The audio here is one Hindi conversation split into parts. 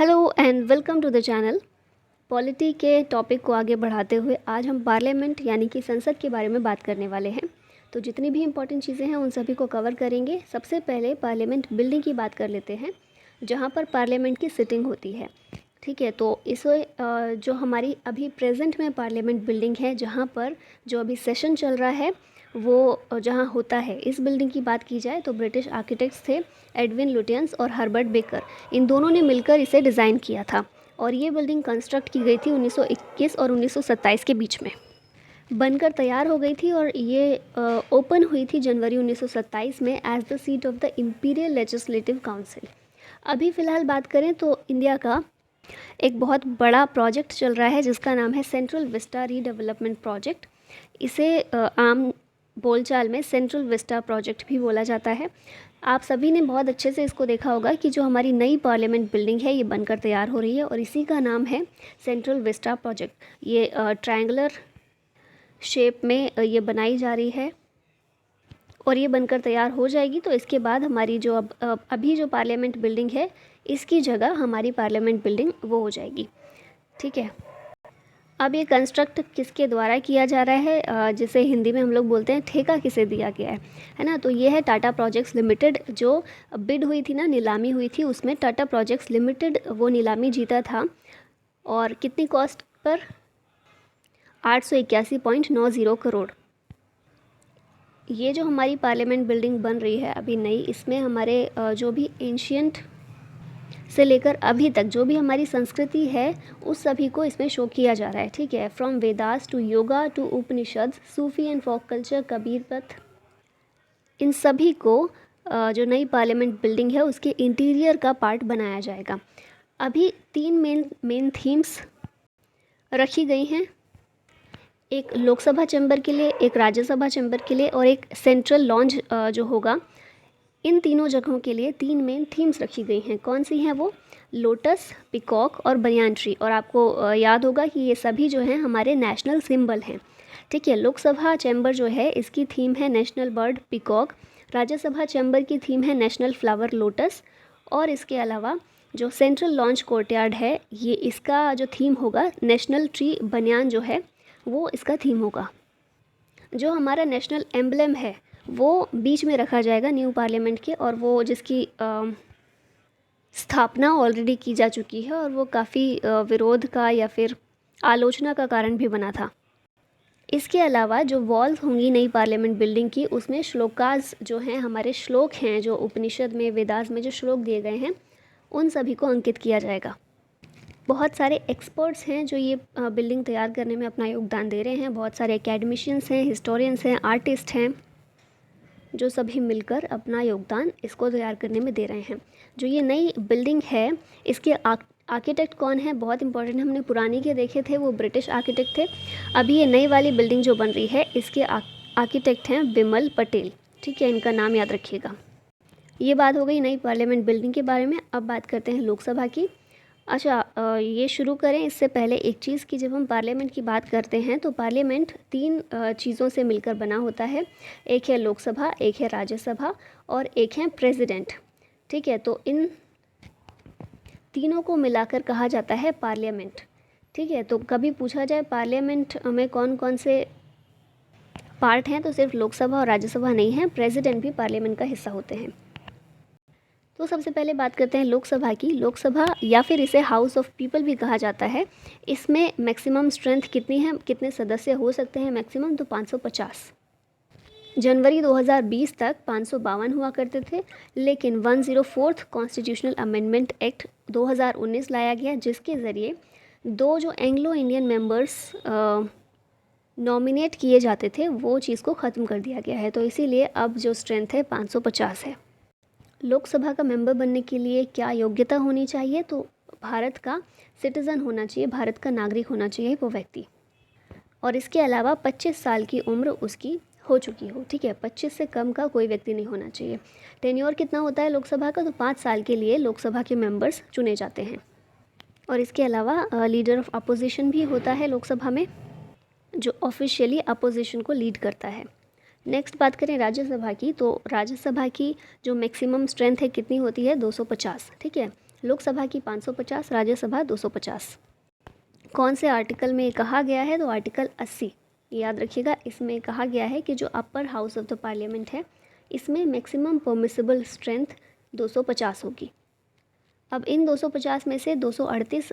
Hello and welcome to the channel. Polity के टॉपिक को आगे बढ़ाते हुए आज हम पार्लियामेंट यानी कि संसद के बारे में बात करने वाले हैं। तो जितनी भी इम्पोर्टेंट चीज़ें हैं उन सभी को कवर करेंगे। सबसे पहले पार्लियामेंट बिल्डिंग की बात कर लेते हैं, जहाँ पर पार्लियामेंट की सिटिंग होती है। ठीक है, तो इस जो हमारी अभी प्रेजेंट में पार्लियामेंट बिल्डिंग है, जहाँ पर जो अभी सेशन चल रहा है वो जहाँ होता है, इस बिल्डिंग की बात की जाए तो ब्रिटिश आर्किटेक्ट्स थे एडविन लुटियंस और हर्बर्ट बेकर। इन दोनों ने मिलकर इसे डिज़ाइन किया था और ये बिल्डिंग कंस्ट्रक्ट की गई थी 1921 और 1927 के बीच में बनकर तैयार हो गई थी। और ये ओपन हुई थी जनवरी 1927 में as the seat of the imperial legislative council. अभी फ़िलहाल बात करें तो इंडिया का एक बहुत बड़ा प्रोजेक्ट चल रहा है जिसका नाम है सेंट्रल विस्टा रीडेवलपमेंट प्रोजेक्ट। इसे आम बोलचाल में सेंट्रल विस्टा प्रोजेक्ट भी बोला जाता है। आप सभी ने बहुत अच्छे से इसको देखा होगा कि जो हमारी नई पार्लियामेंट बिल्डिंग है ये बनकर तैयार हो रही है और इसी का नाम है सेंट्रल विस्टा प्रोजेक्ट। ये ट्रायंगुलर शेप में ये बनाई जा रही है और ये बनकर तैयार हो जाएगी। तो इसके बाद हमारी जो अभी जो पार्लियामेंट बिल्डिंग है इसकी जगह हमारी पार्लियामेंट बिल्डिंग वो हो जाएगी। ठीक है, अब ये कंस्ट्रक्ट किसके द्वारा किया जा रहा है, जिसे हिंदी में हम लोग बोलते हैं ठेका किसे दिया गया है ना। तो ये है टाटा प्रोजेक्ट्स लिमिटेड। जो बिड हुई थी ना, नीलामी हुई थी, उसमें टाटा प्रोजेक्ट्स लिमिटेड वो नीलामी जीता था। और कितनी कॉस्ट पर? 881.90 करोड़। ये जो हमारी पार्लियामेंट बिल्डिंग बन रही है अभी नई, इसमें हमारे जो भी एंशियंट से लेकर अभी तक जो भी हमारी संस्कृति है उस सभी को इसमें शो किया जा रहा है। ठीक है, from Vedas to yoga to Upanishad, Sufi and folk culture, Kabir Panth, इन सभी को जो नई पार्लियामेंट बिल्डिंग है उसके इंटीरियर का पार्ट बनाया जाएगा। अभी 3 मेन थीम्स रखी गई हैं, एक लोकसभा चैम्बर के लिए, एक राज्यसभा चैम्बर के लिए और एक सेंट्रल लॉन्ज जो होगा। इन तीनों जगहों के लिए 3 मेन थीम्स रखी गई हैं। कौन सी हैं वो? लोटस, पिकॉक और बनियान ट्री। और आपको याद होगा कि ये सभी जो हैं हमारे नेशनल सिंबल हैं। ठीक है, लोकसभा चैम्बर जो है इसकी थीम है national bird peacock, Rajya Sabha chamber की थीम है नेशनल फ्लावर लोटस, और इसके अलावा जो सेंट्रल लॉन्च कोर्टयार्ड है ये इसका जो थीम होगा नेशनल ट्री बनियान जो है वो इसका थीम होगा। जो हमारा नेशनल एम्बलम है वो बीच में रखा जाएगा न्यू पार्लियामेंट के, और वो जिसकी स्थापना ऑलरेडी की जा चुकी है और वो काफ़ी विरोध का या फिर आलोचना का कारण भी बना था। इसके अलावा जो वॉल्स होंगी नई पार्लियामेंट बिल्डिंग की, उसमें श्लोकास जो हैं, हमारे श्लोक हैं जो उपनिषद में वेदास में जो श्लोक दिए गए हैं उन सभी को अंकित किया जाएगा। बहुत सारे एक्सपर्ट्स हैं जो ये बिल्डिंग तैयार करने में अपना योगदान दे रहे हैं। बहुत सारे एकेडमिशियंस हैं, हिस्टोरियंस हैं, आर्टिस्ट हैं, जो सभी मिलकर अपना योगदान इसको तैयार करने में दे रहे हैं। जो ये नई बिल्डिंग है इसके आर्किटेक्ट कौन है? बहुत इंपॉर्टेंट। हमने पुरानी के देखे थे, वो ब्रिटिश आर्किटेक्ट थे। अभी ये नई वाली बिल्डिंग जो बन रही है इसके आर्किटेक्ट हैं बिमल पटेल। ठीक है, इनका नाम याद रखिएगा। ये बात हो गई नई पार्लियामेंट बिल्डिंग के बारे में। अब बात करते हैं लोकसभा की। अच्छा, ये शुरू करें इससे पहले एक चीज़ की, जब हम पार्लियामेंट की बात करते हैं तो पार्लियामेंट 3 चीज़ों से मिलकर बना होता है। एक है लोकसभा, एक है राज्यसभा और एक है प्रेसिडेंट। ठीक है, तो इन तीनों को मिलाकर कहा जाता है पार्लियामेंट। ठीक है, तो कभी पूछा जाए पार्लियामेंट में कौन कौन से पार्ट हैं, तो सिर्फ लोकसभा और राज्यसभा नहीं है, प्रेसिडेंट भी पार्लियामेंट का हिस्सा होते हैं। तो सबसे पहले बात करते हैं लोकसभा की। लोकसभा या फिर इसे हाउस ऑफ पीपल भी कहा जाता है। इसमें मैक्सिमम स्ट्रेंथ कितनी है, कितने सदस्य हो सकते हैं मैक्सिमम? तो 550। जनवरी 2020 तक 552 हुआ करते थे, लेकिन 104th कॉन्स्टिट्यूशनल अमेंडमेंट एक्ट 2019 लाया गया, जिसके ज़रिए 2 जो एंग्लो इंडियन मेंबर्स नॉमिनेट किए जाते थे वो चीज़ को ख़त्म कर दिया गया है। तो इसीलिए अब जो स्ट्रेंथ है 550 है। लोकसभा का मेंबर बनने के लिए क्या योग्यता होनी चाहिए? तो भारत का सिटीज़न होना चाहिए, भारत का नागरिक होना चाहिए वो व्यक्ति, और इसके अलावा 25 साल की उम्र उसकी हो चुकी हो। ठीक है, 25 से कम का कोई व्यक्ति नहीं होना चाहिए। टेन्योर कितना होता है लोकसभा का? तो 5 साल के लिए लोकसभा के मेंबर्स चुने जाते हैं। और इसके अलावा लीडर ऑफ अपोजिशन भी होता है लोकसभा में, जो ऑफिशियली अपोजिशन को लीड करता है। नेक्स्ट बात करें राज्यसभा की, तो राज्यसभा की जो मैक्सिमम स्ट्रेंथ है कितनी होती है? 250। ठीक है, लोकसभा की 550, राज्यसभा 250। कौन से आर्टिकल में कहा गया है? तो आर्टिकल 80 याद रखिएगा। इसमें कहा गया है कि जो upper house of the parliament है, इसमें मैक्सिमम परमिसिबल स्ट्रेंथ 250 होगी। अब इन 250 में से 238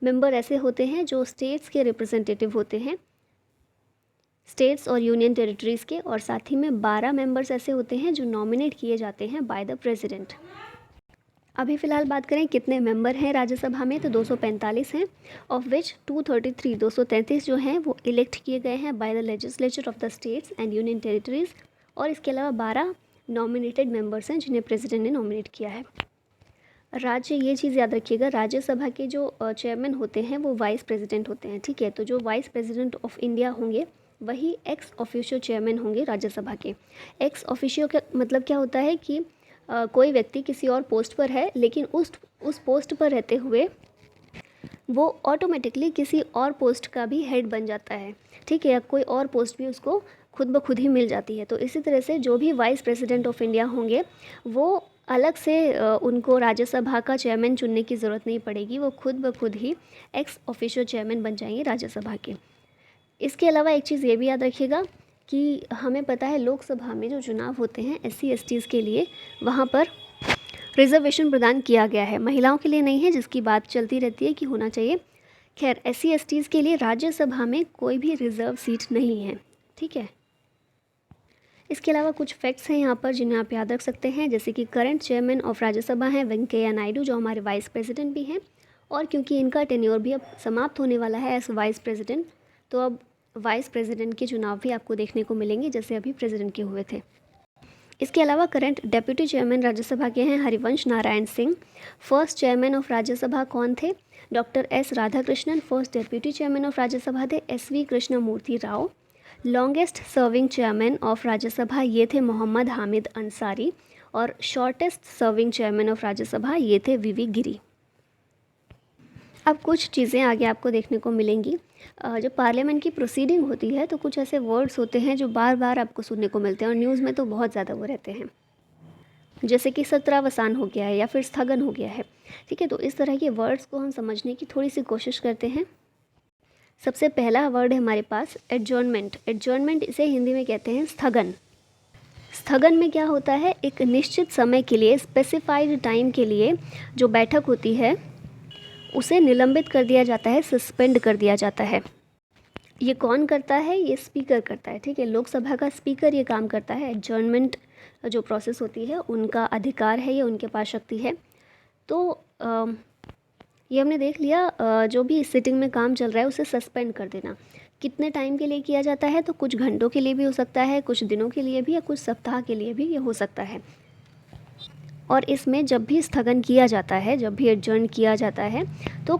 मेंबर ऐसे होते हैं जो स्टेट्स के रिप्रेजेंटेटिव होते हैं, स्टेट्स और यूनियन टेरिटरीज़ के, और साथ ही में 12 मेंबर्स ऐसे होते हैं जो नॉमिनेट किए जाते हैं बाय द प्रेसिडेंट। अभी फ़िलहाल बात करें कितने मेंबर हैं राज्यसभा में, तो 245 हैं, ऑफ विच 233 जो हैं वो इलेक्ट किए गए हैं by the legislature of the states and union territories, और इसके अलावा 12 नॉमिनेटेड मेंबर्स हैं जिन्हें प्रेसिडेंट ने नॉमिनेट किया है। राज्य, ये चीज़ याद रखिएगा, राज्यसभा के जो चेयरमैन होते हैं वो वाइस प्रेसिडेंट होते हैं, ठीक है। तो जो वाइस प्रेसिडेंट ऑफ इंडिया होंगे वही एक्स ऑफिशियो चेयरमैन होंगे राज्यसभा के। एक्स ऑफिशियो का मतलब क्या होता है कि कोई व्यक्ति किसी और पोस्ट पर है, लेकिन उस पोस्ट पर रहते हुए वो ऑटोमेटिकली किसी और पोस्ट का भी हेड बन जाता है, ठीक है, या कोई और पोस्ट भी उसको खुद ब खुद ही मिल जाती है। तो इसी तरह से जो भी वाइस प्रेसिडेंट ऑफ इंडिया होंगे वो अलग से उनको राज्यसभा का चेयरमैन चुनने की ज़रूरत नहीं पड़ेगी, वो खुद ब खुद ही एक्स ऑफिशियो चेयरमैन बन जाएंगे राज्यसभा के। इसके अलावा एक चीज़ ये भी याद रखिएगा कि हमें पता है लोकसभा में जो चुनाव होते हैं SC STs के लिए, वहाँ पर रिजर्वेशन प्रदान किया गया है, महिलाओं के लिए नहीं है, जिसकी बात चलती रहती है कि होना चाहिए। खैर, SC STs के लिए राज्यसभा में कोई भी रिजर्व सीट नहीं है, ठीक है। इसके अलावा कुछ फैक्ट्स हैं यहाँ पर जिन्हें आप याद रख सकते हैं, जैसे कि करंट चेयरमैन ऑफ राज्यसभा हैं वेंकैया नायडू, जो हमारे वाइस प्रेसिडेंट भी हैं, और क्योंकि इनका टेन्योर भी अब समाप्त होने वाला है एज वाइस प्रेसिडेंट, तो अब वाइस प्रेसिडेंट के चुनाव भी आपको देखने को मिलेंगे जैसे अभी प्रेसिडेंट के हुए थे। इसके अलावा करंट डेप्यूटी चेयरमैन राज्यसभा के हैं Harivansh Narayan Singh. First chairman of Rajya Sabha कौन थे? Doctor S Radhakrishnan. First deputy chairman of Rajya Sabha थे SV Krishnamurthy Rao. Longest serving chairman of Rajya Sabha ये थे मोहम्मद हामिद अंसारी, और shortest serving chairman of Rajya Sabha ये थे VV गिरी। अब कुछ चीज़ें आगे आपको देखने को मिलेंगी। जब पार्लियामेंट की प्रोसीडिंग होती है तो कुछ ऐसे वर्ड्स होते हैं जो बार बार आपको सुनने को मिलते हैं, और न्यूज़ में तो बहुत ज़्यादा वो रहते हैं, जैसे कि सत्रावसान हो गया है या फिर स्थगन हो गया है, ठीक है। तो इस तरह के वर्ड्स को हम समझने की थोड़ी सी कोशिश करते हैं। सबसे पहला वर्ड है हमारे पास एडजर्नमेंट। एडजर्नमेंट, इसे हिंदी में कहते हैं स्थगन। स्थगन में क्या होता है? एक निश्चित समय के लिए, स्पेसिफाइड टाइम के लिए जो बैठक होती है उसे निलंबित कर दिया जाता है, सस्पेंड कर दिया जाता है। ये कौन करता है? ये स्पीकर करता है, ठीक है। लोकसभा का स्पीकर ये काम करता है। एडजर्नमेंट जो प्रोसेस होती है उनका अधिकार है, ये उनके पास शक्ति है। तो ये हमने देख लिया, जो भी सिटिंग में काम चल रहा है उसे सस्पेंड कर देना। कितने टाइम के लिए किया जाता है? तो कुछ घंटों के लिए भी हो सकता है, कुछ दिनों के लिए भी, या कुछ सप्ताह के लिए भी ये हो सकता है। और इसमें जब भी स्थगन किया जाता है, जब भी एडजर्न किया जाता है, तो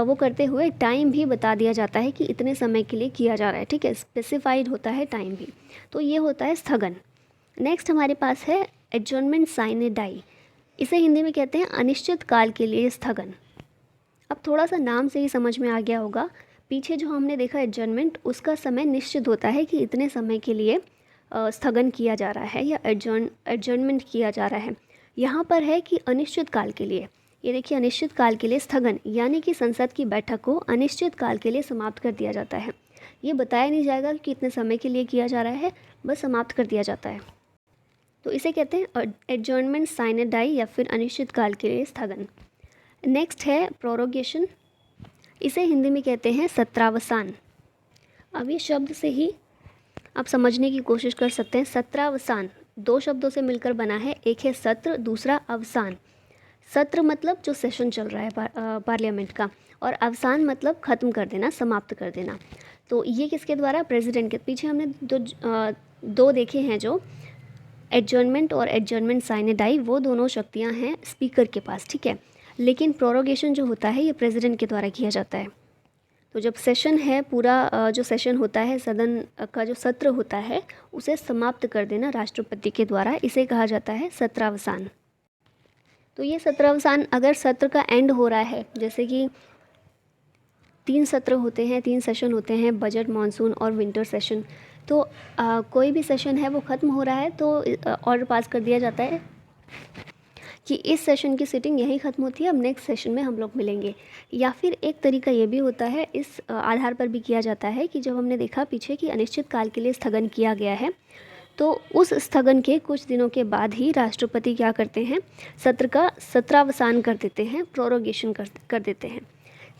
वो करते हुए टाइम भी बता दिया जाता है कि इतने समय के लिए किया जा रहा है, ठीक है। स्पेसिफाइड होता है टाइम भी, तो ये होता है स्थगन। नेक्स्ट हमारे पास है एडजर्नमेंट साइने डाई। इसे हिंदी में कहते हैं अनिश्चित काल के लिए स्थगन। अब थोड़ा सा नाम से ही समझ में आ गया होगा, पीछे जो हमने देखा एडजर्नमेंट, उसका समय निश्चित होता है कि इतने समय के लिए स्थगन किया जा रहा है या एडजर्नमेंट किया जा रहा है। यहाँ पर है कि अनिश्चित काल के लिए। ये देखिए, अनिश्चित काल के लिए स्थगन, यानी कि संसद की बैठक को अनिश्चित काल के लिए समाप्त कर दिया जाता है। ये बताया नहीं जाएगा कि कितने समय के लिए किया जा रहा है, बस समाप्त कर दिया जाता है। तो इसे कहते हैं एडजर्नमेंट साइने डाई या फिर अनिश्चित काल के लिए स्थगन। नेक्स्ट है प्रोरोगेशन। इसे हिंदी में कहते हैं सत्रावसान। अब ये शब्द से ही आप समझने की कोशिश कर सकते हैं। सत्रावसान दो शब्दों से मिलकर बना है, एक है सत्र, दूसरा अवसान। सत्र मतलब जो सेशन चल रहा है पार्लियामेंट का, और अवसान मतलब ख़त्म कर देना, समाप्त कर देना। तो ये किसके द्वारा? प्रेसिडेंट के। पीछे हमने दो देखे हैं, जो एडजर्नमेंट और एडजर्नमेंट साइने डाई, वो दोनों शक्तियाँ हैं स्पीकर के पास, ठीक है। लेकिन प्रोरोगेशन जो होता है ये प्रेसिडेंट के द्वारा किया जाता है। तो जब सेशन है, पूरा जो सेशन होता है, सदन का जो सत्र होता है, उसे समाप्त कर देना राष्ट्रपति के द्वारा, इसे कहा जाता है सत्रावसान। तो ये सत्रावसान, अगर सत्र का एंड हो रहा है, जैसे कि 3 सत्र होते हैं, 3 सेशन होते हैं, बजट, मानसून और विंटर सेशन, तो कोई भी सेशन है वो ख़त्म हो रहा है तो ऑर्डर पास कर दिया जाता है कि इस सेशन की सीटिंग यहीं ख़त्म होती है, अब नेक्स्ट सेशन में हम लोग मिलेंगे। या फिर एक तरीका ये भी होता है, इस आधार पर भी किया जाता है कि जब हमने देखा पीछे कि अनिश्चित काल के लिए स्थगन किया गया है, तो उस स्थगन के कुछ दिनों के बाद ही राष्ट्रपति क्या करते हैं, सत्र का सत्रावसान कर देते हैं, प्रोरोगेशन कर देते हैं।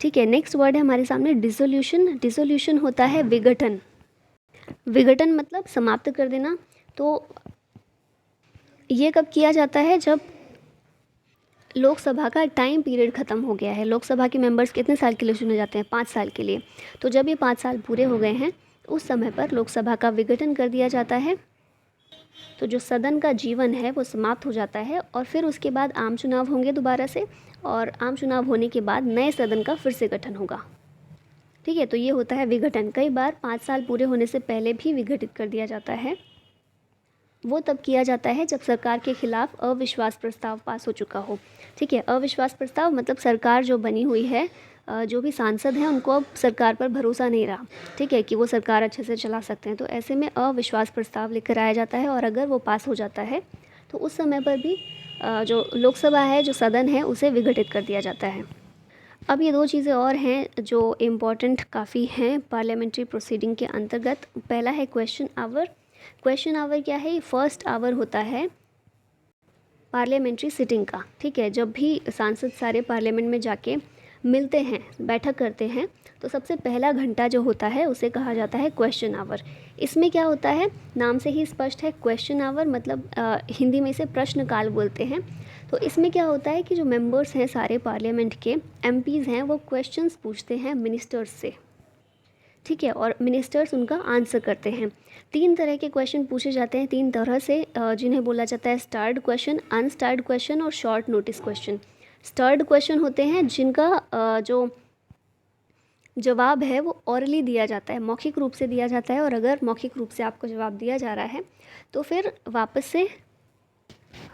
ठीक है, नेक्स्ट वर्ड है हमारे सामने डिसोल्यूशन। डिसोल्यूशन होता है विघटन। विघटन मतलब समाप्त कर देना। तो ये कब किया जाता है, जब लोकसभा का टाइम पीरियड ख़त्म हो गया है। लोकसभा के मेंबर्स कितने साल के लिए चुने जाते हैं, 5 साल के लिए। तो जब ये 5 साल पूरे हो गए हैं, उस समय पर लोकसभा का विघटन कर दिया जाता है। तो जो सदन का जीवन है वो समाप्त हो जाता है और फिर उसके बाद आम चुनाव होंगे दोबारा से, और आम चुनाव होने के बाद नए सदन का फिर से गठन होगा। ठीक है, तो ये होता है विघटन। कई बार 5 साल पूरे होने से पहले भी विघटित कर दिया जाता है। वो तब किया जाता है जब सरकार के खिलाफ अविश्वास प्रस्ताव पास हो चुका हो। ठीक है, अविश्वास प्रस्ताव मतलब सरकार जो बनी हुई है, जो भी सांसद हैं उनको अब सरकार पर भरोसा नहीं रहा, ठीक है, कि वो सरकार अच्छे से चला सकते हैं। तो ऐसे में अविश्वास प्रस्ताव लेकर आया जाता है और अगर वो पास हो जाता है तो उस समय पर भी जो लोकसभा है, जो सदन है, उसे विघटित कर दिया जाता है। अब ये 2 चीज़ें और हैं जो इम्पॉर्टेंट काफ़ी हैं पार्लियामेंट्री प्रोसीडिंग के अंतर्गत। पहला है क्वेश्चन आवर। क्वेश्चन आवर क्या है, फर्स्ट आवर होता है पार्लियामेंट्री सिटिंग का। ठीक है, जब भी सांसद सारे पार्लियामेंट में जाके मिलते हैं, बैठक करते हैं, तो सबसे पहला घंटा जो होता है उसे कहा जाता है क्वेश्चन आवर। इसमें क्या होता है, नाम से ही स्पष्ट है, क्वेश्चन आवर मतलब हिंदी में इसे प्रश्नकाल बोलते हैं। तो इसमें क्या होता है कि जो मेंबर्स हैं सारे पार्लियामेंट के, एमपीज़ हैं, वो क्वेश्चंस पूछते हैं मिनिस्टर्स से। ठीक है, और मिनिस्टर्स उनका आंसर करते हैं। 3 तरह के क्वेश्चन पूछे जाते हैं, 3 तरह से, जिन्हें बोला जाता है स्टार्ड क्वेश्चन, अनस्टार्ड क्वेश्चन और शॉर्ट नोटिस क्वेश्चन। स्टार्ड क्वेश्चन होते हैं जिनका जो जवाब है वो ऑरली दिया जाता है, मौखिक रूप से दिया जाता है, और अगर मौखिक रूप से आपको जवाब दिया जा रहा है तो फिर वापस से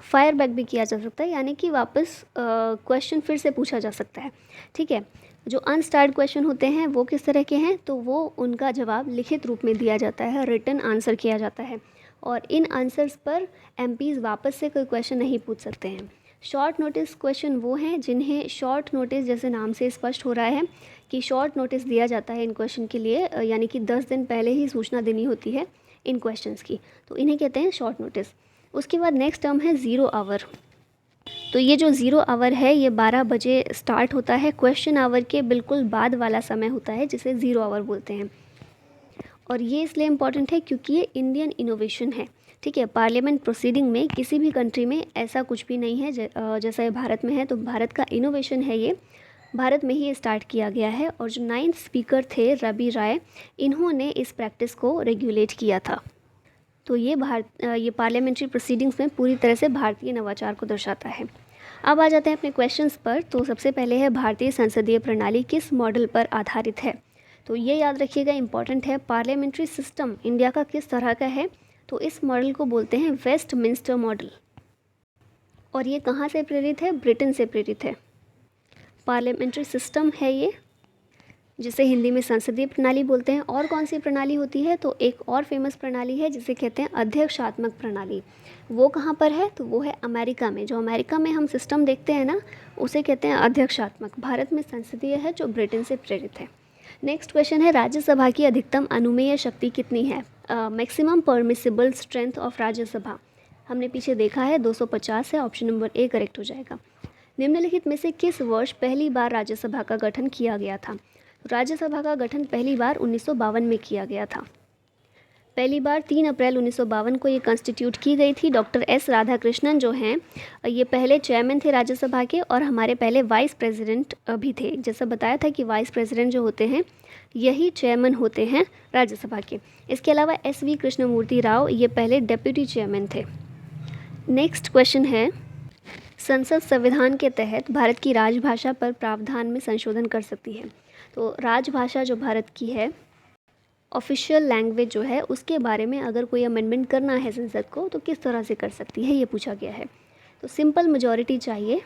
फायर बैक भी किया जा सकता है, यानी कि वापस क्वेश्चन फिर से पूछा जा सकता है। ठीक है, जो अनस्टार्ड क्वेश्चन होते हैं वो किस तरह के हैं, तो वो उनका जवाब लिखित रूप में दिया जाता है, रिटन आंसर किया जाता है, और इन आंसर्स पर एमपीज़ वापस से कोई क्वेश्चन नहीं पूछ सकते हैं। शॉर्ट नोटिस क्वेश्चन वो हैं जिन्हें शॉर्ट नोटिस, जैसे नाम से स्पष्ट हो रहा है कि शॉर्ट नोटिस दिया जाता है इन क्वेश्चन के लिए, यानी कि 10 दिन पहले ही सूचना देनी होती है इन क्वेश्चंस की, तो इन्हें कहते हैं शॉर्ट नोटिस। उसके बाद नेक्स्ट टर्म है ज़ीरो आवर। तो ये जो ज़ीरो आवर है ये 12 बजे स्टार्ट होता है, क्वेश्चन आवर के बिल्कुल बाद वाला समय होता है जिसे ज़ीरो आवर बोलते हैं। और ये इसलिए इम्पॉर्टेंट है क्योंकि ये इंडियन इनोवेशन है। ठीक है, पार्लियामेंट प्रोसीडिंग में किसी भी कंट्री में ऐसा कुछ भी नहीं है जैसा ये भारत में है, तो भारत का इनोवेशन है ये, भारत में ही स्टार्ट किया गया है। और जो 9th स्पीकर थे रवि राय, इन्होंने इस प्रैक्टिस को रेगुलेट किया था। तो ये ये पार्लियामेंट्री प्रोसीडिंग्स में पूरी तरह से भारतीय नवाचार को दर्शाता है। अब आ जाते हैं अपने क्वेश्चंस पर। तो सबसे पहले है भारतीय संसदीय प्रणाली किस मॉडल पर आधारित है, तो ये याद रखिएगा, इंपॉर्टेंट है। पार्लियामेंट्री सिस्टम इंडिया का किस तरह का है, तो इस मॉडल को बोलते हैं वेस्टमिंस्टर मॉडल। और ये कहाँ से प्रेरित है, ब्रिटेन से प्रेरित है। पार्लियामेंट्री सिस्टम है ये, जिसे हिंदी में संसदीय प्रणाली बोलते हैं। और कौन सी प्रणाली होती है, तो एक और फेमस प्रणाली है जिसे कहते हैं अध्यक्षात्मक प्रणाली। वो कहाँ पर है, तो वो है अमेरिका में। जो अमेरिका में हम सिस्टम देखते हैं ना, उसे कहते हैं अध्यक्षात्मक। भारत में संसदीय है जो ब्रिटेन से प्रेरित है। नेक्स्ट क्वेश्चन है राज्यसभा की अधिकतम अनुमेय शक्ति कितनी है, maximum permissible strength of Rajya Sabha. हमने पीछे देखा है 250 है, ऑप्शन नंबर ए करेक्ट हो जाएगा। निम्नलिखित में से किस वर्ष पहली बार राज्यसभा का गठन किया गया था, राज्यसभा का गठन पहली बार 1952 में किया गया था। पहली बार 3 अप्रैल 1952 को ये कॉन्स्टिट्यूट की गई थी। डॉक्टर एस राधाकृष्णन जो हैं, ये पहले चेयरमैन थे राज्यसभा के, और हमारे पहले वाइस प्रेसिडेंट भी थे। जैसा बताया था कि वाइस प्रेसिडेंट जो होते हैं यही चेयरमैन होते हैं राज्यसभा के। इसके अलावा SV कृष्णमूर्ति राव ये पहले डेप्यूटी चेयरमैन थे। नेक्स्ट क्वेश्चन है, संसद संविधान के तहत भारत की राजभाषा पर प्रावधान में संशोधन कर सकती है। तो राजभाषा जो भारत की है, ऑफिशियल लैंग्वेज जो है, उसके बारे में अगर कोई अमेंडमेंट करना है संसद को तो किस तरह से कर सकती है, ये पूछा गया है। तो सिंपल मेजॉरिटी चाहिए।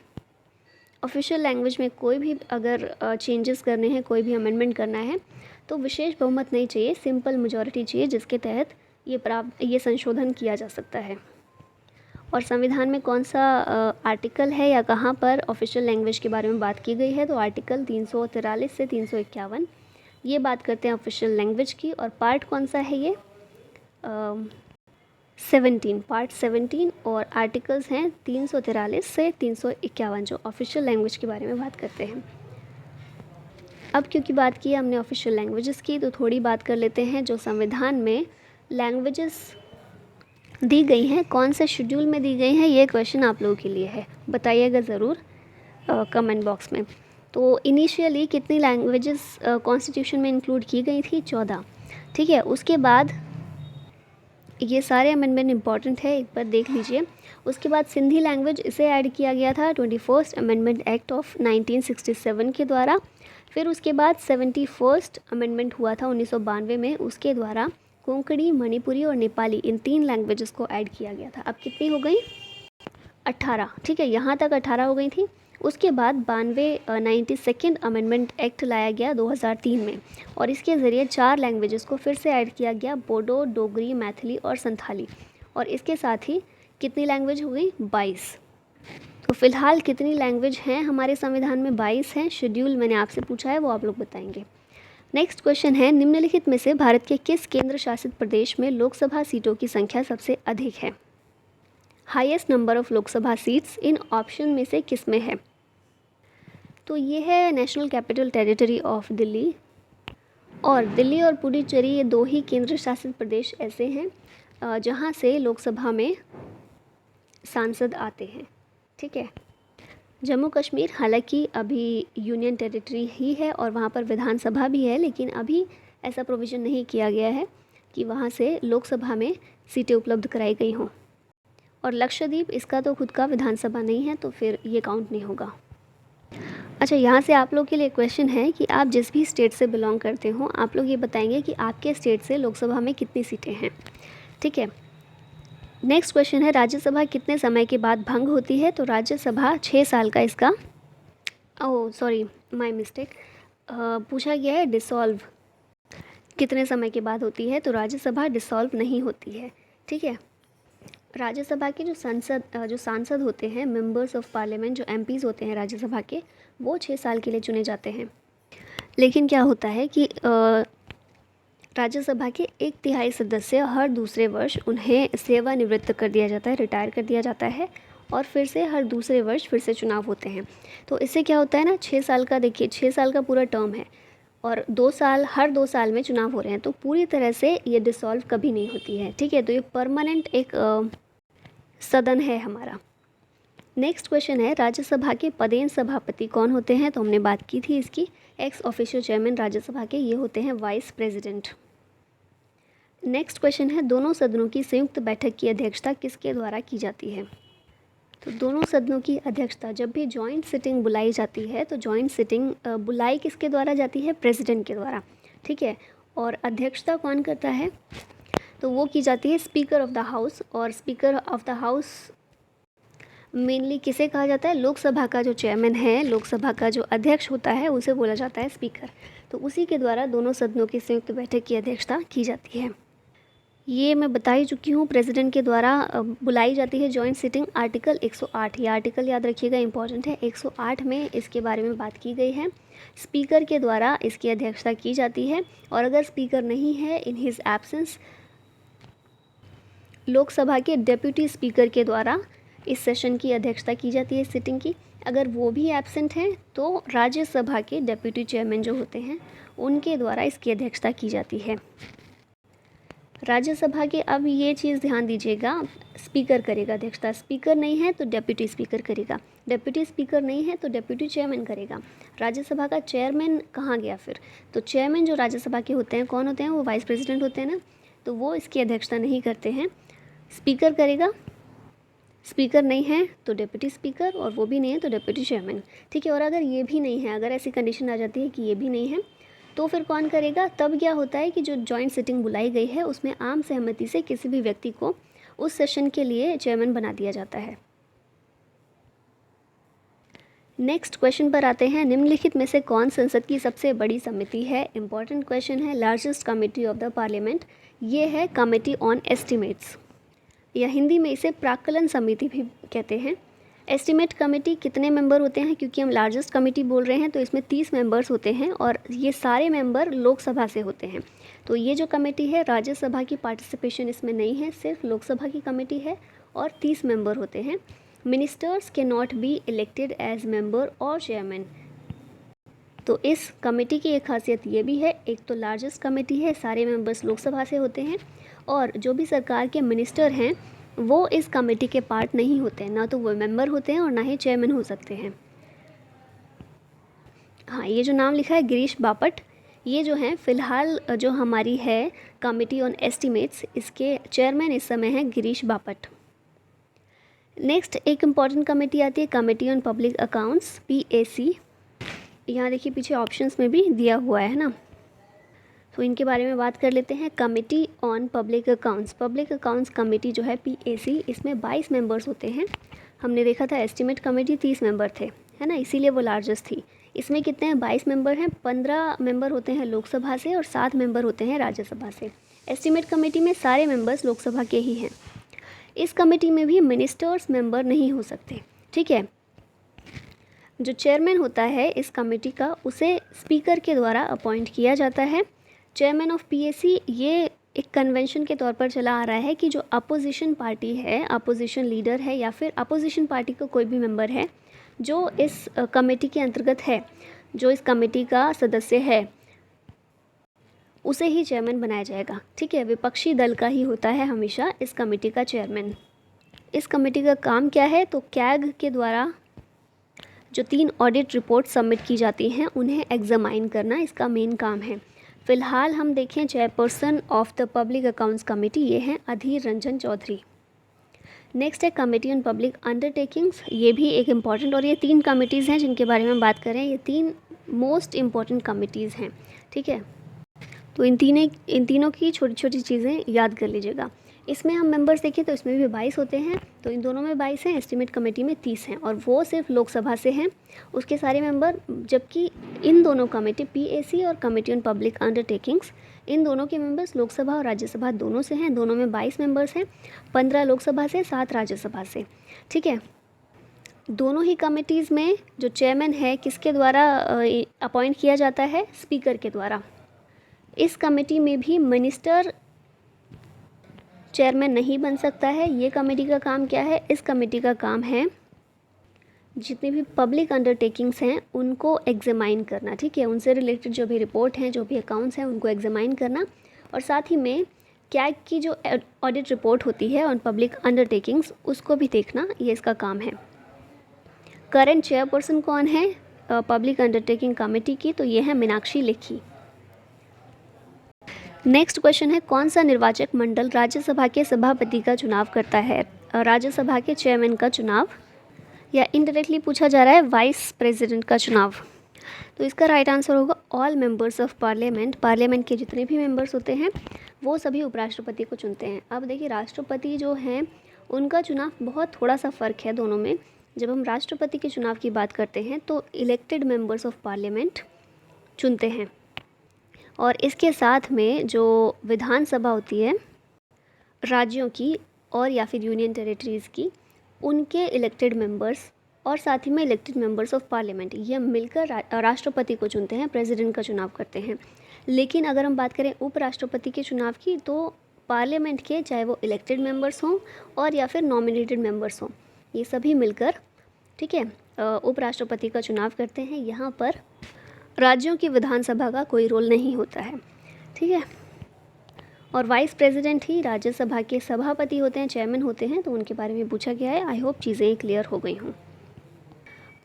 ऑफिशियल लैंग्वेज में कोई भी अगर चेंजेस करने हैं, कोई भी अमेंडमेंट करना है, तो विशेष बहुमत नहीं चाहिए, सिंपल मेजॉरिटी चाहिए, जिसके तहत ये संशोधन किया जा सकता है। और संविधान में कौन सा आर्टिकल है या कहाँ पर ऑफिशियल लैंग्वेज के बारे में बात की गई है? तो आर्टिकल 343 से 351 ये बात करते हैं ऑफिशियल लैंग्वेज की। और पार्ट कौन सा है ये? 17, पार्ट 17। और आर्टिकल्स हैं 343 से 351 जो ऑफिशियल लैंग्वेज के बारे में बात करते हैं। अब क्योंकि बात की हमने ऑफिशियल लैंग्वेजेस की, तो थोड़ी बात कर लेते हैं जो संविधान में लैंग्वेजेस दी गई हैं, कौन से शेड्यूल में दी गई हैं। ये क्वेश्चन आप लोगों के लिए है, बताइएगा ज़रूर कमेंट बॉक्स में। तो इनिशियली कितनी लैंग्वेजेस कॉन्स्टिट्यूशन में इंक्लूड की गई थी? 14। ठीक है, उसके बाद ये सारे अमेंडमेंट इंपॉर्टेंट है, एक बार देख लीजिए। उसके बाद सिंधी लैंग्वेज इसे ऐड किया गया था 21 अमेंडमेंट एक्ट ऑफ 1967 के द्वारा। फिर उसके बाद 71 अमेंडमेंट हुआ था 1992 में, उसके द्वारा कोंकणी, मणिपुरी और नेपाली इन 3 लैंग्वेजेस को ऐड किया गया था। अब कितनी हो गई? 18। ठीक है, यहाँ तक 18 हो गई थी। उसके बाद 92 अमेंडमेंट एक्ट लाया गया 2003 में, और इसके ज़रिए 4 लैंग्वेजेस को फिर से ऐड किया गया, बोडो, डोगरी, मैथिली और संथाली। और इसके साथ ही कितनी लैंग्वेज हो गई? 22। तो फिलहाल कितनी लैंग्वेज हैं हमारे संविधान में? 22 हैं। शेड्यूल मैंने आपसे पूछा है, वो आप लोग बताएंगे। नेक्स्ट क्वेश्चन है, निम्नलिखित में से भारत के किस केंद्र शासित प्रदेश में लोकसभा सीटों की संख्या सबसे अधिक है? Highest number of Lok Sabha seats in option में से किस में है? तो ये है national capital territory of Delhi. और दिल्ली और पुडुचेरी ये 2 ही केंद्र शासित प्रदेश ऐसे हैं जहाँ से लोकसभा में सांसद आते हैं। ठीक है, जम्मू कश्मीर हालांकि अभी यूनियन टेरिटरी ही है और वहाँ पर विधानसभा भी है, लेकिन अभी ऐसा प्रोविज़न नहीं किया गया है कि वहाँ से लोकसभा में सीटें उपलब्ध कराई गई हों। और लक्षद्वीप, इसका तो खुद का विधानसभा नहीं है, तो फिर ये काउंट नहीं होगा। अच्छा, यहाँ से आप लोग के लिए क्वेश्चन है कि आप जिस भी स्टेट से बिलोंग करते हो, आप लोग ये बताएंगे कि आपके स्टेट से लोकसभा में कितनी सीटें हैं। ठीक है, नेक्स्ट क्वेश्चन है, राज्यसभा कितने समय के बाद भंग होती है? तो राज्यसभा 6 साल का इसका सॉरी माय मिस्टेक पूछा गया है डिसॉल्व कितने समय के बाद होती है? तो राज्यसभा डिसॉल्व नहीं होती है। ठीक है, राज्यसभा के जो सांसद होते हैं, मेंबर्स ऑफ पार्लियामेंट, जो एमपीज़ होते हैं राज्यसभा के, वो 6 साल के लिए चुने जाते हैं। लेकिन क्या होता है कि राज्यसभा के 1/3 सदस्य हर दूसरे वर्ष उन्हें सेवानिवृत्त कर दिया जाता है, रिटायर कर दिया जाता है, और फिर से हर दूसरे वर्ष फिर से चुनाव होते हैं। तो इससे क्या होता है ना, 6 साल का, देखिए 6 साल का पूरा टर्म है और 2 साल, हर 2 साल में चुनाव हो रहे हैं, तो पूरी तरह से ये डिसॉल्व कभी नहीं होती है। ठीक है, तो ये परमानेंट एक सदन है हमारा। नेक्स्ट क्वेश्चन है, राज्यसभा के पदेन सभापति कौन होते हैं? तो हमने बात की थी इसकी। एक्स ऑफिशियल चेयरमैन राज्यसभा के ये होते हैं वाइस प्रेसिडेंट। नेक्स्ट क्वेश्चन है, दोनों सदनों की संयुक्त बैठक की अध्यक्षता किसके द्वारा की जाती है? तो दोनों सदनों की अध्यक्षता, जब भी जॉइंट सिटिंग बुलाई जाती है, तो जॉइंट सिटिंग बुलाई किसके द्वारा जाती है? प्रेसिडेंट के द्वारा। ठीक है, और अध्यक्षता कौन करता है? तो वो की जाती है स्पीकर ऑफ द हाउस। और speaker of the house mainly किसे कहा जाता है? लोकसभा का जो चेयरमैन है, लोकसभा का जो अध्यक्ष होता है, उसे बोला जाता है स्पीकर। तो उसी के द्वारा दोनों सदनों की संयुक्त बैठक की अध्यक्षता की जाती है। ये मैं बता ही चुकी हूँ, प्रेसिडेंट के द्वारा बुलाई जाती है जॉइंट सिटिंग। आर्टिकल 108, ये आर्टिकल याद रखिएगा, इंपॉर्टेंट है। 108 में इसके बारे में बात की गई है। स्पीकर के द्वारा इसकी अध्यक्षता की जाती है, और अगर स्पीकर नहीं है, इन हिज एब्सेंस, लोकसभा के डेप्यूटी स्पीकर के द्वारा इस सेशन की अध्यक्षता की जाती है, इस सिटिंग की। अगर वो भी एब्सेंट हैं, तो राज्यसभा के डेप्यूटी चेयरमैन जो होते हैं, उनके द्वारा इसकी अध्यक्षता की जाती है। राज्यसभा के, अब ये चीज़ ध्यान दीजिएगा, स्पीकर करेगा अध्यक्षता। स्पीकर नहीं है तो डेप्यूटी स्पीकर करेगा, डेप्यूटी स्पीकर नहीं है तो डेप्यूटी चेयरमैन करेगा। राज्यसभा का चेयरमैन कहाँ गया फिर? तो चेयरमैन जो राज्यसभा के होते हैं, कौन होते हैं? वो वाइस प्रेसिडेंट होते हैं ना, तो वो इसकी अध्यक्षता नहीं करते हैं, स्पीकर करेगा। स्पीकर नहीं है तो डेप्यूटी स्पीकर, और वो भी नहीं है तो डेप्यूटी चेयरमैन। ठीक है, और अगर ये भी नहीं है, अगर ऐसी कंडीशन आ जाती है कि ये भी नहीं है, तो फिर कौन करेगा? तब क्या होता है कि जो जॉइंट सिटिंग बुलाई गई है, उसमें आम सहमति से किसी भी व्यक्ति को उस सेशन के लिए चेयरमैन बना दिया जाता है। नेक्स्ट क्वेश्चन पर आते हैं, निम्नलिखित में से कौन संसद की सबसे बड़ी समिति है? इंपॉर्टेंट क्वेश्चन है। Largest committee of the parliament, ये है कमेटी ऑन एस्टिमेट्स। या हिंदी में इसे प्राक्कलन समिति भी कहते हैं। एस्टिमेट कमेटी कितने मेंबर होते हैं, क्योंकि हम लार्जेस्ट कमेटी बोल रहे हैं तो इसमें 30 मेंबर्स होते हैं और ये सारे मेंबर लोकसभा से होते हैं। तो ये जो कमेटी है, राज्यसभा की पार्टिसिपेशन इसमें नहीं है, सिर्फ लोकसभा की कमेटी है और 30 मेंबर होते हैं। मिनिस्टर्स के not be elected as member और चेयरमैन। तो इस कमेटी की एक खासियत ये भी है, एक तो लार्जेस्ट कमेटी है, सारे मेंबर्स लोकसभा से होते हैं और जो भी सरकार के मिनिस्टर हैं वो इस कमेटी के पार्ट नहीं होते हैं, ना तो वो मेंबर होते हैं और ना ही चेयरमैन हो सकते हैं। हाँ, ये जो नाम लिखा है गिरीश बापट, ये जो हैं फ़िलहाल जो हमारी है कमेटी ऑन एस्टिमेट्स, इसके चेयरमैन इस समय हैं गिरीश बापट। नेक्स्ट एक इम्पॉर्टेंट कमेटी आती है committee on public accounts, PAC। यहाँ देखिए पीछे ऑप्शंस में भी दिया हुआ है ना, तो इनके बारे में बात कर लेते हैं। Committee on public accounts committee जो है PAC, इसमें 22 मेंबर्स होते हैं। हमने देखा था एस्टिमेट कमेटी 30 मेंबर थे, है ना, इसीलिए वो लार्जेस्ट थी। इसमें कितने हैं, 22 मेंबर हैं। 15 मेंबर होते हैं लोकसभा से और 7 मेंबर होते हैं राज्यसभा से। एस्टिमेट कमेटी में सारे मेंबर्स लोकसभा के ही हैं। इस कमेटी में भी मिनिस्टर्स मेंबर नहीं हो सकते, ठीक है। जो चेयरमैन होता है इस कमेटी का, उसे स्पीकर के द्वारा अपॉइंट किया जाता है। चेयरमैन ऑफ PAC ये एक कन्वेंशन के तौर पर चला आ रहा है कि जो अपोजिशन पार्टी है, अपोजिशन लीडर है या फिर अपोजिशन पार्टी का कोई भी मेंबर है जो इस कमेटी के अंतर्गत है, जो इस कमेटी का सदस्य है, उसे ही चेयरमैन बनाया जाएगा, ठीक है। विपक्षी दल का ही होता है हमेशा इस कमेटी का चेयरमैन। इस कमेटी का काम क्या है, तो कैग के द्वारा जो 3 ऑडिट रिपोर्ट सबमिट की जाती हैं उन्हें एग्जामाइन करना इसका मेन काम है। फ़िलहाल हम देखें chairperson of the public accounts committee, ये हैं अधीर रंजन चौधरी। नेक्स्ट है कमेटी ऑन पब्लिक अंडरटेकिंग्स, ये भी एक इम्पॉर्टेंट, और ये 3 कमिटीज़ हैं जिनके बारे में बात करें, ये 3 मोस्ट इम्पॉर्टेंट कमिटीज़ हैं, ठीक है। तो इन तीनों की छोटी छोटी चीज़ें याद कर लीजिएगा। इसमें हम मेंबर्स देखें तो इसमें भी 22 होते हैं, तो इन दोनों में 22 हैं, एस्टिमेट कमेटी में 30 हैं और वो सिर्फ लोकसभा से हैं उसके सारे मेंबर, जबकि इन दोनों कमेटी PAC और कमेटी ऑन पब्लिक अंडरटेकिंग्स, इन दोनों के मेंबर्स लोकसभा और राज्यसभा दोनों से हैं। दोनों में 22 मेंबर्स हैं, 15 लोकसभा से, 7 राज्यसभा से, ठीक है। दोनों ही कमिटीज़ में जो चेयरमैन है किसके द्वारा अपॉइंट किया जाता है, स्पीकर के द्वारा। इस कमेटी में भी मिनिस्टर चेयरमैन नहीं बन सकता है। ये कमेटी का काम क्या है, इस कमेटी का काम है जितने भी पब्लिक अंडरटेकिंग्स हैं उनको एग्जामाइन करना, ठीक है। उनसे रिलेटेड जो भी रिपोर्ट हैं, जो भी अकाउंट्स हैं, उनको एग्जामाइन करना, और साथ ही में कैग की जो ऑडिट रिपोर्ट होती है ऑन पब्लिक अंडरटेकिंग्स उसको भी देखना, ये इसका काम है। करंट चेयरपर्सन कौन है पब्लिक अंडरटेकिंग कमेटी की, तो ये है मीनाक्षी लेखी। नेक्स्ट क्वेश्चन है कौन सा निर्वाचक मंडल राज्यसभा के सभापति का चुनाव करता है, राज्यसभा के चेयरमैन का चुनाव, या इनडायरेक्टली पूछा जा रहा है वाइस प्रेसिडेंट का चुनाव। तो इसका राइट आंसर होगा all members of parliament. Parliament के जितने भी मेंबर्स होते हैं वो सभी उपराष्ट्रपति को चुनते हैं। अब देखिए राष्ट्रपति जो हैं उनका चुनाव बहुत थोड़ा सा फ़र्क है दोनों में। जब हम राष्ट्रपति के चुनाव की बात करते हैं तो इलेक्टेड मेंबर्स ऑफ पार्लियामेंट चुनते हैं, और इसके साथ में जो विधानसभा होती है राज्यों की और या फिर यूनियन टेरिटरीज़ की, उनके इलेक्टेड मेंबर्स और साथ ही में इलेक्टेड मेंबर्स ऑफ पार्लियामेंट, ये मिलकर राष्ट्रपति को चुनते हैं, प्रेसिडेंट का चुनाव करते हैं। लेकिन अगर हम बात करें उपराष्ट्रपति के चुनाव की, तो पार्लियामेंट के चाहे वो इलेक्टेड मेंबर्स हों और या फिर नॉमिनेटेड मेंबर्स हों, ये सभी मिलकर, ठीक है, उपराष्ट्रपति का चुनाव करते हैं। यहाँ पर राज्यों की विधानसभा का कोई रोल नहीं होता है, ठीक है। और वाइस प्रेसिडेंट ही राज्यसभा के सभापति होते हैं, चेयरमैन होते हैं, तो उनके बारे में पूछा गया है। आई होप चीज़ें क्लियर हो गई हों।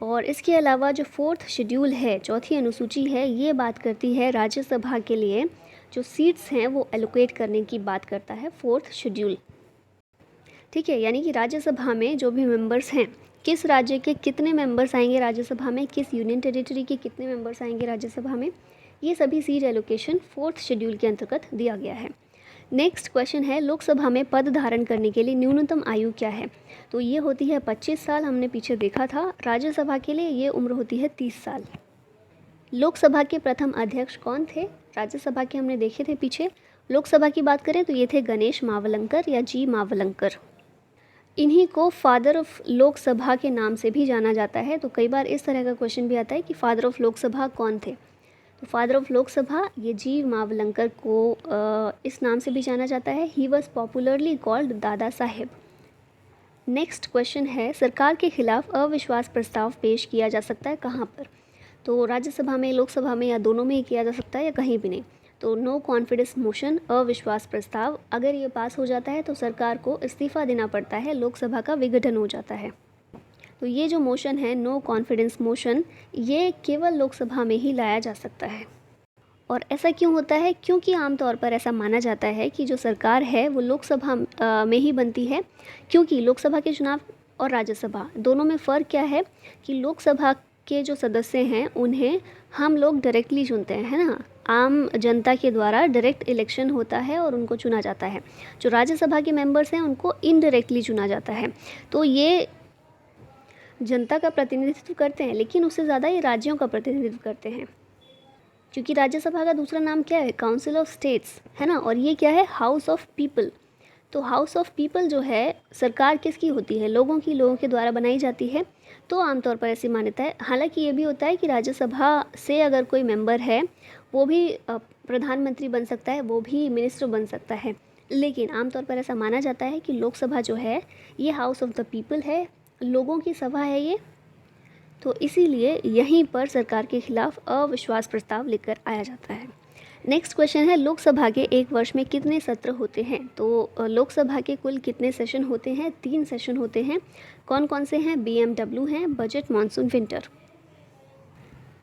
और इसके अलावा जो 4th शेड्यूल है, चौथी अनुसूची है, ये बात करती है राज्यसभा के लिए जो सीट्स हैं वो एलोकेट करने की बात करता है 4th शेड्यूल, ठीक है। यानी कि राज्यसभा में जो भी मेंबर्स हैं, किस राज्य के कितने मेंबर्स आएंगे राज्यसभा में, किस यूनियन टेरिटरी के कितने मेंबर्स आएंगे राज्यसभा में, ये सभी सीट एलोकेशन 4th शेड्यूल के अंतर्गत दिया गया है। नेक्स्ट क्वेश्चन है लोकसभा में पद धारण करने के लिए न्यूनतम आयु क्या है, तो ये होती है 25 साल, हमने पीछे देखा था। राज्यसभा के लिए ये उम्र होती है 30 साल। लोकसभा के प्रथम अध्यक्ष कौन थे, राज्यसभा के हमने देखे थे पीछे। लोकसभा की बात करें तो ये थे गणेश मावलंकर या जी मावलंकर। इन्हीं को फादर ऑफ लोकसभा के नाम से भी जाना जाता है। तो कई बार इस तरह का क्वेश्चन भी आता है कि फादर ऑफ लोकसभा कौन थे। तो फादर ऑफ लोकसभा ये जी मावलंकर को इस नाम से भी जाना जाता है। He was popularly called Dada Saheb. Next question है, सरकार के खिलाफ अविश्वास प्रस्ताव पेश किया जा सकता है कहाँ पर? तो राज्यसभा में, लोकसभा में, या दोनों में ही किया जा सकता है या कहीं भी नहीं। तो नो कॉन्फिडेंस मोशन, अविश्वास प्रस्ताव, अगर ये पास हो जाता है तो सरकार को इस्तीफा देना पड़ता है, लोकसभा का विघटन हो जाता है। तो ये जो मोशन है नो कॉन्फिडेंस मोशन, ये केवल लोकसभा में ही लाया जा सकता है। और ऐसा क्यों होता है? क्योंकि आमतौर पर ऐसा माना जाता है कि जो सरकार है वो लोकसभा में ही बनती है, क्योंकि लोकसभा के चुनाव और राज्यसभा दोनों में फ़र्क क्या है कि लोकसभा के जो सदस्य हैं उन्हें हम लोग डायरेक्टली चुनते हैं, है ना, आम जनता के द्वारा डायरेक्ट इलेक्शन होता है और उनको चुना जाता है। जो राज्यसभा के मेंबर्स हैं उनको इनडायरेक्टली चुना जाता है। तो ये जनता का प्रतिनिधित्व करते हैं, लेकिन उससे ज़्यादा ये राज्यों का प्रतिनिधित्व करते हैं, क्योंकि राज्यसभा का दूसरा नाम क्या है? काउंसिल ऑफ स्टेट्स, है ना, और ये क्या है? House of people. तो हाउस ऑफ पीपल जो है, सरकार किसकी होती है? लोगों की, लोगों के द्वारा बनाई जाती है। तो आमतौर पर ऐसी मान्यता है। हालांकि ये भी होता है कि राज्यसभा से अगर कोई मेंबर है वो भी प्रधानमंत्री बन सकता है, वो भी मिनिस्टर बन सकता है, लेकिन आमतौर पर ऐसा माना जाता है कि लोकसभा जो है ये हाउस ऑफ द पीपल है, लोगों की सभा है ये। तो इसीलिए यहीं पर सरकार के खिलाफ अविश्वास प्रस्ताव लेकर आया जाता है। नेक्स्ट क्वेश्चन है, लोकसभा के एक वर्ष में कितने सत्र होते हैं? तो लोकसभा के कुल कितने सेशन होते हैं? 3 सेशन होते हैं। कौन कौन से हैं? BMW हैं, बजट, मानसून, विंटर।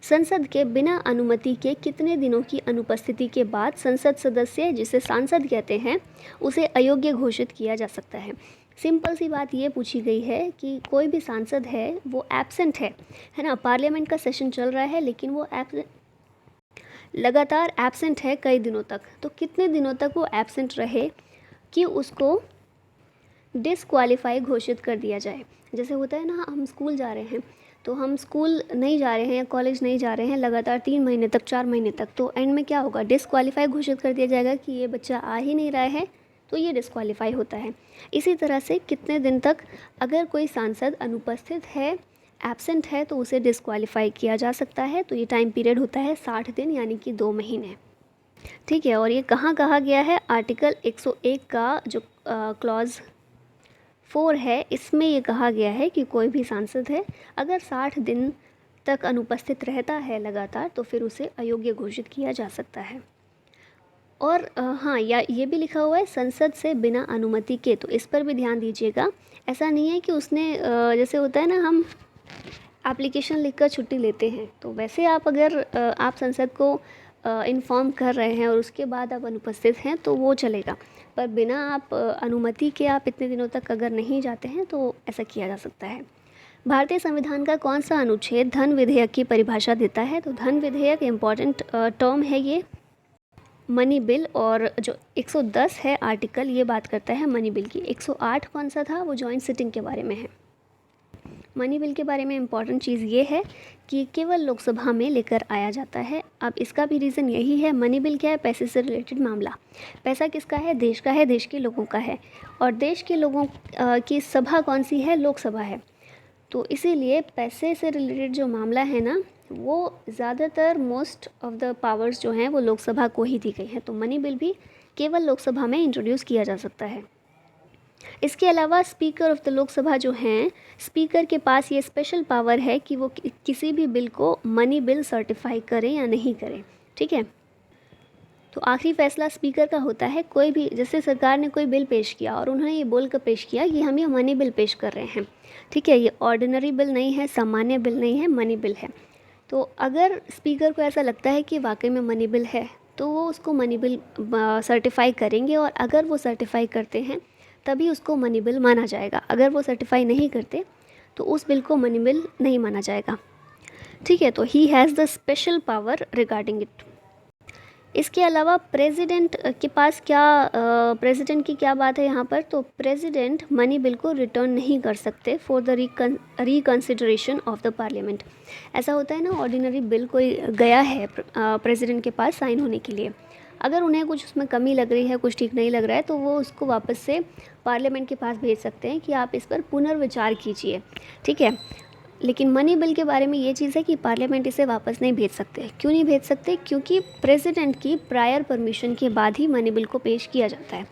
संसद के बिना अनुमति के कितने दिनों की अनुपस्थिति के बाद संसद सदस्य, जिसे सांसद कहते हैं, उसे अयोग्य घोषित किया जा सकता है? सिंपल सी बात ये पूछी गई है कि कोई भी सांसद है वो एब्सेंट है ना, पार्लियामेंट का सेशन चल रहा है लेकिन वो लगातार एब्सेंट है कई दिनों तक। तो कितने दिनों तक वो एब्सेंट रहे कि उसको डिसक्वालीफाई घोषित कर दिया जाए? जैसे होता है ना, हम स्कूल जा रहे हैं, तो हम स्कूल नहीं जा रहे हैं या कॉलेज नहीं जा रहे हैं लगातार 3 महीने तक, 4 महीने तक, तो एंड में क्या होगा? डिसक्वालीफाई घोषित कर दिया जाएगा कि ये बच्चा आ ही नहीं रहा है, तो ये डिसक्वालीफाई होता है। इसी तरह से कितने दिन तक अगर कोई सांसद अनुपस्थित है, एब्सेंट है, तो उसे डिसक्वालीफाई किया जा सकता है। तो ये टाइम पीरियड होता है 60 दिन, यानी कि 2 महीने। ठीक है, और ये कहाँ कहा गया है? आर्टिकल 101 का जो क्लॉज 4 है, इसमें ये कहा गया है कि कोई भी सांसद है अगर 60 दिन तक अनुपस्थित रहता है लगातार, तो फिर उसे अयोग्य घोषित किया जा सकता है। और हाँ, या ये भी लिखा हुआ है संसद से बिना अनुमति के, तो इस पर भी ध्यान दीजिएगा। ऐसा नहीं है कि उसने जैसे होता है ना, हम एप्लीकेशन लिखकर छुट्टी लेते हैं, तो वैसे आप अगर आप संसद को इन्फॉर्म कर रहे हैं और उसके बाद आप अनुपस्थित हैं तो वो चलेगा, पर बिना आप अनुमति के आप इतने दिनों तक अगर नहीं जाते हैं तो ऐसा किया जा सकता है। भारतीय संविधान का कौन सा अनुच्छेद धन विधेयक की परिभाषा देता है? तो धन विधेयक इम्पॉर्टेंट टर्म है ये, मनी बिल। और जो 110 है आर्टिकल, ये बात करता है मनी बिल की। 108 कौन सा था? वो जॉइंट सिटिंग के बारे में है। मनी बिल के बारे में इम्पॉर्टेंट चीज़ ये है कि केवल लोकसभा में लेकर आया जाता है। अब इसका भी रीज़न यही है। मनी बिल क्या है? पैसे से रिलेटेड मामला। पैसा किसका है? देश का है, देश के लोगों का है, और देश के लोगों की सभा कौन सी है? लोकसभा है। तो इसीलिए पैसे से रिलेटेड जो मामला है ना, वो ज़्यादातर मोस्ट ऑफ द पावर्स जो हैं वो लोकसभा को ही दी गई हैं। तो मनी बिल भी केवल लोकसभा में इंट्रोड्यूस किया जा सकता है। इसके अलावा स्पीकर ऑफ द लोकसभा जो हैं, स्पीकर के पास ये स्पेशल पावर है कि वो किसी भी बिल को मनी बिल सर्टिफाई करें या नहीं करें। ठीक है, तो आखिरी फैसला स्पीकर का होता है। कोई भी, जैसे सरकार ने कोई बिल पेश किया और उन्होंने ये बोल कर पेश किया कि हम ये मनी बिल पेश कर रहे हैं, ठीक है, ये ऑर्डिनरी बिल नहीं है, सामान्य बिल नहीं है, मनी बिल है। तो अगर स्पीकर को ऐसा लगता है कि वाकई में मनी बिल है, तो वो उसको मनी बिल सर्टिफाई करेंगे, और अगर वो सर्टिफाई करते हैं तभी उसको मनी बिल माना जाएगा। अगर वो सर्टिफाई नहीं करते तो उस बिल को मनी बिल नहीं माना जाएगा। ठीक है, तो he has the special power regarding it. इसके अलावा प्रेसिडेंट के पास क्या, प्रेसिडेंट की क्या बात है यहाँ पर? तो प्रेसिडेंट मनी बिल को रिटर्न नहीं कर सकते for the reconsideration of the parliament. ऐसा होता है ना, ऑर्डिनरी बिल कोई गया है प्रेसिडेंट के पास साइन होने के लिए, अगर उन्हें कुछ उसमें कमी लग रही है, कुछ ठीक नहीं लग रहा है, तो वो उसको वापस से पार्लियामेंट के पास भेज सकते हैं कि आप इस पर पुनर्विचार कीजिए, ठीक है। लेकिन मनी बिल के बारे में ये चीज़ है कि पार्लियामेंट इसे वापस नहीं भेज सकते। क्यों नहीं भेज सकते? क्योंकि प्रेसिडेंट की प्रायर परमिशन के बाद ही मनी बिल को पेश किया जाता है,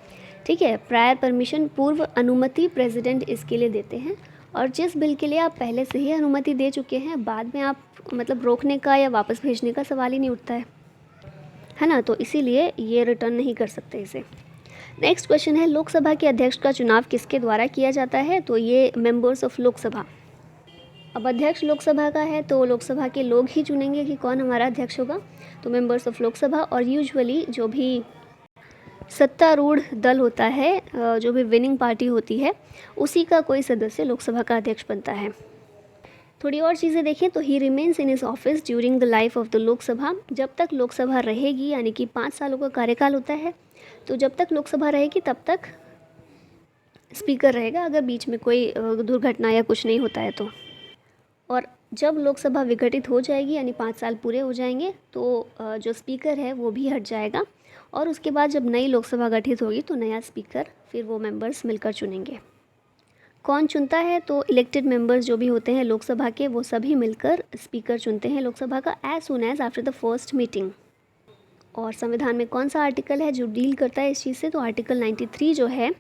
ठीक है। प्रायर परमिशन, पूर्व अनुमति प्रेसिडेंट इसके लिए देते हैं, और जिस बिल के लिए आप पहले से ही अनुमति दे चुके हैं, बाद में आप मतलब रोकने का या वापस भेजने का सवाल ही नहीं उठता है ना। तो इसीलिए ये रिटर्न नहीं कर सकते इसे। नेक्स्ट क्वेश्चन है, लोकसभा के अध्यक्ष का चुनाव किसके द्वारा किया जाता है? तो ये मेंबर्स ऑफ लोकसभा। अब अध्यक्ष लोकसभा का है तो लोकसभा के लोग ही चुनेंगे कि कौन हमारा अध्यक्ष होगा, तो मेंबर्स ऑफ लोकसभा। और यूजुअली जो भी सत्तारूढ़ दल होता है, जो भी विनिंग पार्टी होती है, उसी का कोई सदस्य लोकसभा का अध्यक्ष बनता है। थोड़ी और चीज़ें देखें तो ही remains in his office during the life of the Lok Sabha. जब तक लोकसभा रहेगी, यानी कि 5 सालों का कार्यकाल होता है, तो जब तक लोकसभा रहेगी तब तक स्पीकर रहेगा, अगर बीच में कोई दुर्घटना या कुछ नहीं होता है तो। और जब लोकसभा विघटित हो जाएगी, यानी 5 साल पूरे हो जाएंगे, तो जो स्पीकर है वो भी हट जाएगा, और उसके बाद जब नई लोकसभा गठित होगी तो नया स्पीकर फिर वो मेंबर्स मिलकर चुनेंगे। कौन चुनता है? तो इलेक्टेड मेंबर्स जो भी होते हैं लोकसभा के, वो सभी मिलकर स्पीकर चुनते हैं लोकसभा का, as soon as after the first meeting. और संविधान में कौन सा आर्टिकल है जो डील करता है इस चीज़ से? तो आर्टिकल 93 जो है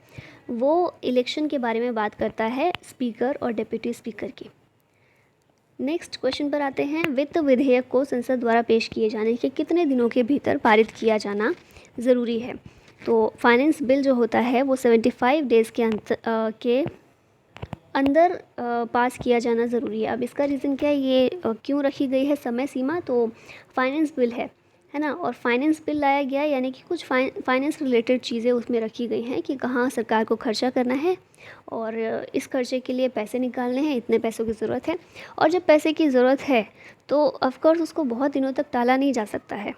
वो इलेक्शन के बारे में बात करता है, स्पीकर और डिप्टी स्पीकर की। नेक्स्ट क्वेश्चन पर आते हैं, वित्त विधेयक को संसद द्वारा पेश किए जाने के कितने दिनों के भीतर पारित किया जाना ज़रूरी है? तो फाइनेंस बिल जो होता है वो 75 डेज़ के अंदर पास किया जाना ज़रूरी है। अब इसका रीज़न क्या है, ये क्यों रखी गई है समय सीमा? तो फाइनेंस बिल है ना, और फाइनेंस बिल लाया गया यानी कि कुछ फाइनेंस रिलेटेड चीज़ें उसमें रखी गई हैं कि कहाँ सरकार को खर्चा करना है, और इस खर्चे के लिए पैसे निकालने हैं, इतने पैसों की ज़रूरत है। और जब पैसे की ज़रूरत है तो ऑफकोर्स उसको बहुत दिनों तक टाला नहीं जा सकता है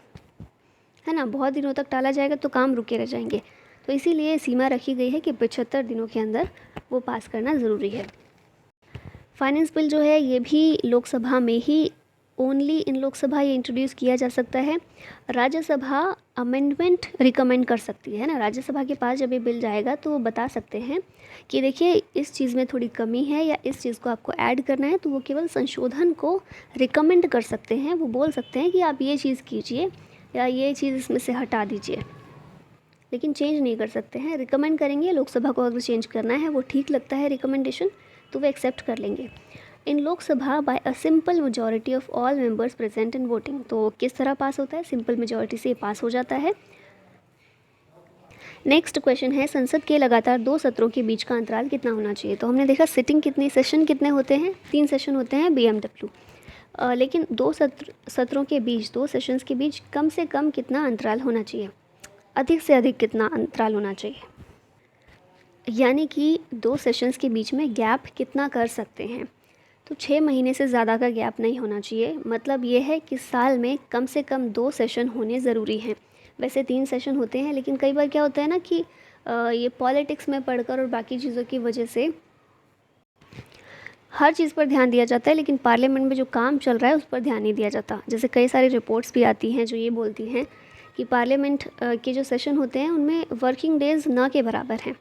ना। बहुत दिनों तक टाला जाएगा तो काम रुके रह जाएंगे, तो इसीलिए सीमा रखी गई है कि 75 दिनों के अंदर वो पास करना ज़रूरी है। फाइनेंस बिल जो है ये भी लोकसभा में ही, ओनली इन लोकसभा ये इंट्रोड्यूस किया जा सकता है। राज्यसभा अमेंडमेंट रिकमेंड कर सकती है ना, राज्यसभा के पास जब ये बिल जाएगा तो वो बता सकते हैं कि देखिए इस चीज़ में थोड़ी कमी है या इस चीज़ को आपको ऐड करना है, तो वो केवल संशोधन को रिकमेंड कर सकते हैं। वो बोल सकते हैं कि आप ये चीज़ कीजिए या ये चीज़ इसमें से हटा दीजिए, लेकिन चेंज नहीं कर सकते हैं। रिकमेंड करेंगे, लोकसभा को अगर चेंज करना है, वो ठीक लगता है रिकमेंडेशन, तो वो एक्सेप्ट कर लेंगे। In Lok Sabha by a simple majority of all members present in voting. तो किस तरह पास होता है? सिंपल मेजॉरिटी से पास हो जाता है। नेक्स्ट क्वेश्चन है, संसद के लगातार 2 सत्रों के बीच का अंतराल कितना होना चाहिए? तो हमने देखा सिटिंग कितनी, सेशन कितने होते हैं? 3 सेशन होते हैं BMW। लेकिन 2 सत्रों के बीच, 2 सेशंस के बीच कम से कम कितना अंतराल होना चाहिए? अधिक से अधिक कितना अंतराल होना चाहिए? यानी कि 2 सेशंस के बीच में गैप कितना कर सकते हैं? तो 6 महीने से ज़्यादा का गैप नहीं होना चाहिए। मतलब ये है कि साल में कम से कम 2 सेशन होने ज़रूरी हैं। वैसे 3 सेशन होते हैं, लेकिन कई बार क्या होता है ना कि ये पॉलिटिक्स में पढ़कर और बाकी चीज़ों की वजह से हर चीज़ पर ध्यान दिया जाता है, लेकिन पार्लियामेंट में जो काम चल रहा है उस पर ध्यान नहीं दिया जाता। जैसे कई सारी रिपोर्ट्स भी आती हैं जो ये बोलती हैं कि पार्लियामेंट के जो सेशन होते हैं उनमें वर्किंग डेज़ ना के बराबर हैं,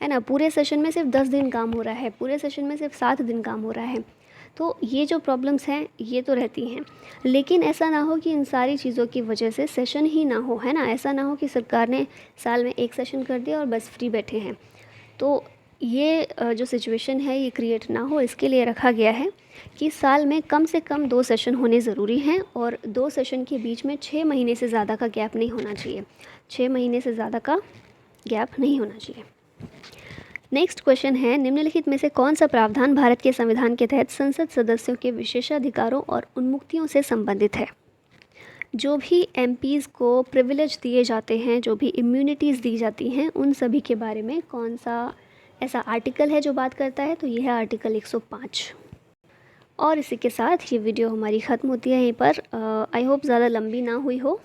है ना। पूरे सेशन में सिर्फ 10 दिन काम हो रहा है, पूरे सेशन में सिर्फ 7 दिन काम हो रहा है। तो ये जो प्रॉब्लम्स हैं ये तो रहती हैं, लेकिन ऐसा ना हो कि इन सारी चीज़ों की वजह से सेशन ही ना हो, है ना। ऐसा ना हो कि सरकार ने साल में 1 सेशन कर दिया और बस फ्री बैठे हैं। तो ये जो सिचुएशन है ये क्रिएट ना हो, इसके लिए रखा गया है कि साल में कम से कम 2 सेशन होने ज़रूरी हैं, और 2 सेशन के बीच में 6 महीने से ज़्यादा का गैप नहीं होना चाहिए। 6 महीने से ज़्यादा का गैप नहीं होना चाहिए। नेक्स्ट क्वेश्चन है, निम्नलिखित में से कौन सा प्रावधान भारत के संविधान के तहत संसद सदस्यों के विशेषाधिकारों और उन्मुक्तियों से संबंधित है? जो भी MPs को प्रिविलेज दिए जाते हैं, जो भी इम्यूनिटीज़ दी जाती हैं, उन सभी के बारे में कौन सा ऐसा आर्टिकल है जो बात करता है? तो यह है आर्टिकल 105। और इसी के साथ ये वीडियो हमारी ख़त्म होती है यहीं पर। आई होप ज़्यादा लंबी ना हुई हो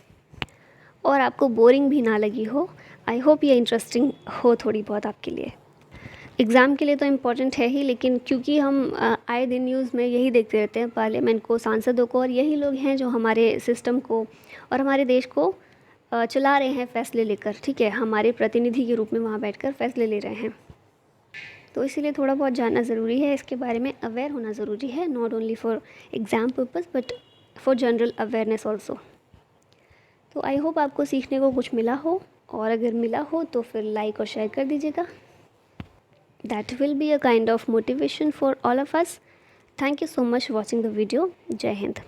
और आपको बोरिंग भी ना लगी हो। आई होप ये इंटरेस्टिंग हो थोड़ी बहुत आपके लिए। एग्ज़ाम के लिए तो इम्पॉर्टेंट है ही, लेकिन क्योंकि हम आए दिन न्यूज़ में यही देखते रहते हैं, पार्लियामेंट को, सांसदों को, और यही लोग हैं जो हमारे सिस्टम को और हमारे देश को चला रहे हैं फैसले लेकर, ठीक है, हमारे प्रतिनिधि के रूप में वहाँ बैठकर फैसले ले रहे हैं। तो इसीलिए थोड़ा बहुत जानना ज़रूरी है, इसके बारे में अवेयर होना ज़रूरी है, not only for exam purpose but for general awareness also. तो आई होप आपको सीखने को कुछ मिला हो, और अगर मिला हो तो फिर लाइक और शेयर कर दीजिएगा। That will be a kind of motivation for all of us. Thank you so much watching the video. जय हिंद।